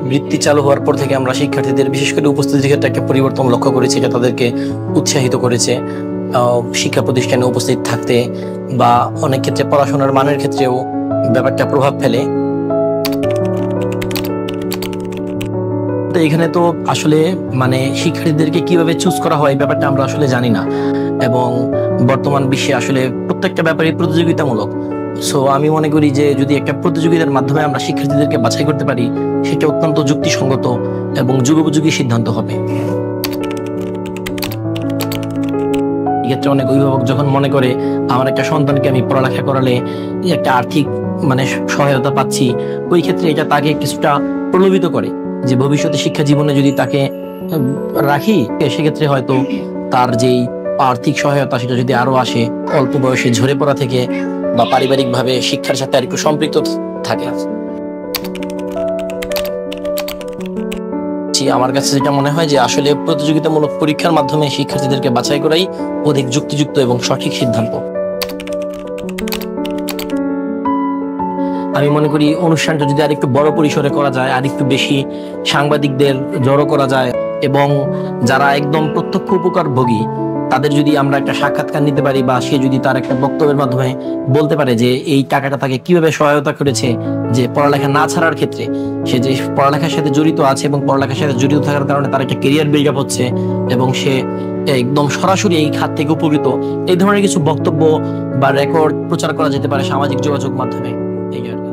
বৃত্তি চালু হওয়ার পর থেকে আমরা শিক্ষার্থীদের বিশেষ করে উপস্থিতির ক্ষেত্রে একটা পরিবর্তন লক্ষ্য করেছি, যা তাদেরকে উৎসাহিত করেছে শিক্ষা প্রতিষ্ঠানে উপস্থিত থাকতে, বা অনেক ক্ষেত্রে পড়াশোনার মানের ক্ষেত্রেও ব্যাপারটা প্রভাব ফেলে। তো এখানে তো আসলে শিক্ষার্থীদেরকে কিভাবে চুজ করা হয় ব্যাপারটা আমরা আসলে জানি না, এবং বর্তমান বিশ্বে আসলে প্রত্যেকটা ব্যাপারই প্রতিযোগিতামূলক। সো আমি মনে করি যে যদি একটা প্রতিযোগিতার মাধ্যমে আমরা শিক্ষার্থীদেরকে বাছাই করতে পারি, সেটা অত্যন্ত যুক্তিসঙ্গত এবং যুগোপযোগী সিদ্ধান্ত হবে। এক্ষেত্রে অনেক অভিভাবক যখন মনে করে আমার একটা সন্তানকে আমি পড়ালেখা করালে একটা আর্থিক সহায়তা পাচ্ছি, ওই ক্ষেত্রে এটা তাকে কিছুটা প্রলোভিত করে যে ভবিষ্যতে শিক্ষা জীবনে যদি তাকে রাখি, সেক্ষেত্রে হয়তো তার যেই আর্থিক সহায়তা সেটা যদি আরো আসে, অল্প বয়সে ঝরে পড়া থেকে বা পারিবারিক ভাবে শিক্ষার সাথে আর একটু সম্পৃক্ত থাকে। আমার কাছে যেটা মনে হয় যে আসলে প্রতিযোগিতামূলক পরীক্ষার মাধ্যমে শিক্ষার্থীদেরকে বাছাই করাই অধিক যুক্তিযুক্ত এবং সঠিক সিদ্ধান্ত। আমি মনে করি অনুষ্ঠানটা যদি আরেকটু বড় পরিসরে করা যায়, আরেকটু বেশি সাংবাদিকদের জড়ো করা যায়, এবং যারা একদম প্রত্যক্ষ উপকারভোগী তাদের যদি আমরা একটা সাক্ষাৎকার নিতে পারি, বা সে যদি তার একটা বক্তব্যের মাধ্যমে বলতে পারে যে এই টাকাটা তাকে কিভাবে সহায়তা করেছে যে পড়ালেখা না ছাড়ার ক্ষেত্রে, সে যে পড়ালেখার সাথে জড়িত আছে এবং পড়ালেখার সাথে জড়িত থাকার কারণে তার একটা কেরিয়ার বিল্ড আপ হচ্ছে এবং সে একদম সরাসরি এই খাত থেকে উপকৃত, এই ধরনের কিছু বক্তব্য বা রেকর্ড প্রচার করা যেতে পারে সামাজিক যোগাযোগ মাধ্যমে। এই আর কি।